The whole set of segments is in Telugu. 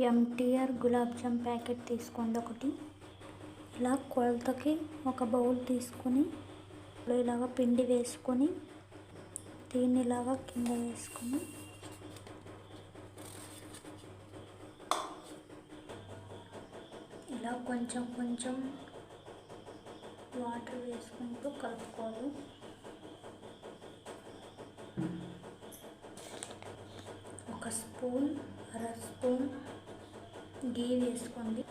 ఎంటీఆర్ గులాబ్ జామ్ ప్యాకెట్ తీసుకోండి ఒకటి. ఇలా కొలతకి ఒక బౌల్ తీసుకొని ఇలాగ పిండి వేసుకొని దీన్ని ఇలాగా కింద వేసుకొని ఇలా కొంచెం కొంచెం వాటర్ వేసుకుంటూ కలుపుకోవాలి. ఒక స్పూన్ అర స్పూన్ గీ వేసుకోండి.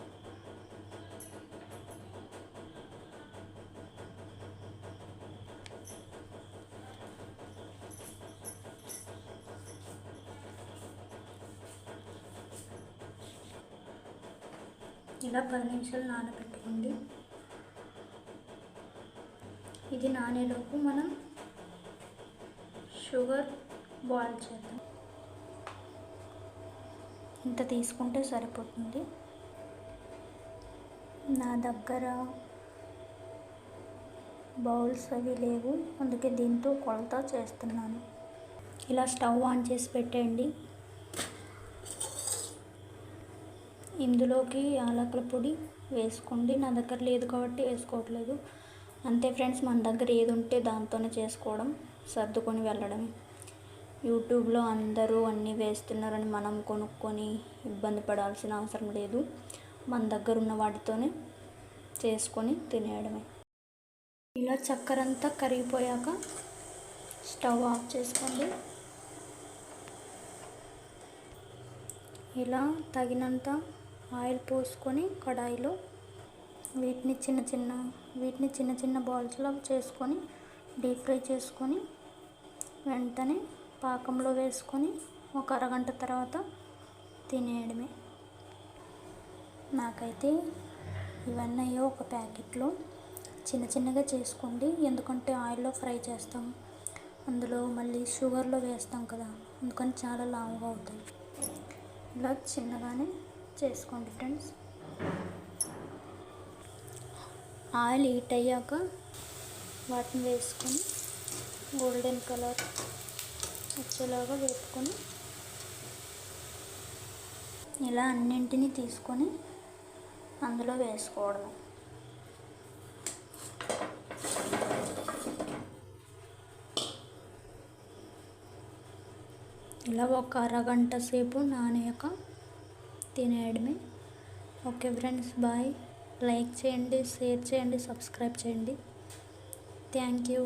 ఇలా 10 నిమిషాలు నానబెట్టుకోండి. ఇది నానేలోపు మనం షుగర్ బాయిల్ చేద్దాం. ఇంత తీసుకుంటే సరిపోతుంది. నా దగ్గర బౌల్స్ అవి లేవు, అందుకే దీంతో కొలత చేస్తున్నాను. ఇలా స్టవ్ ఆన్ చేసి పెట్టండి. ఇందులోకి యాలకుల పొడి వేసుకోండి. నా దగ్గర లేదు కాబట్టి వేసుకోవట్లేదు. అంతే ఫ్రెండ్స్, మన దగ్గర ఏది ఉంటే దాంతోనే చేసుకోవడం, సర్దుకొని వెళ్ళడమే. యూట్యూబ్లో అందరూ అన్నీ వేస్తున్నారని మనం కొనుక్కొని ఇబ్బంది పడాల్సిన అవసరం లేదు. మన దగ్గర ఉన్న వాటితోనే చేసుకొని తినేయడమే. ఇలా చక్కెర అంతా కరిగిపోయాక స్టవ్ ఆఫ్ చేసుకోండి. ఇలా తగినంత ఆయిల్ పోసుకొని కడాయిలో వీటిని చిన్న చిన్న బాల్స్లో చేసుకొని డీప్ ఫ్రై చేసుకొని వెంటనే పాకంలో వేసుకొని ఒక అరగంట తర్వాత తినేయడమే. నాకైతే ఇవన్నీ ఒక ప్యాకెట్లో చిన్నగా చేసుకోండి, ఎందుకంటే ఆయిల్లో ఫ్రై చేస్తాం, అందులో మళ్ళీ షుగర్లో వేస్తాం కదా, అందుకని చాలా లావుగా అవుతాయి. ఇలా చిన్నగానే చేసుకోండి ఫ్రెండ్స్. ఆయిల్ హీట్ అయ్యాక వాటిని వేసుకొని గోల్డెన్ కలర్ వచ్చేలాగా వేపుకొని ఇలా అన్నింటినీ తీసుకొని అందులో వేసుకోవడం. ఇలా ఒక అరగంట సేపు నానాక తినేయడమే. Okay friends, bye. లైక్ చేయండి, షేర్ చేయండి, సబ్స్క్రైబ్ చేయండి. Thank you.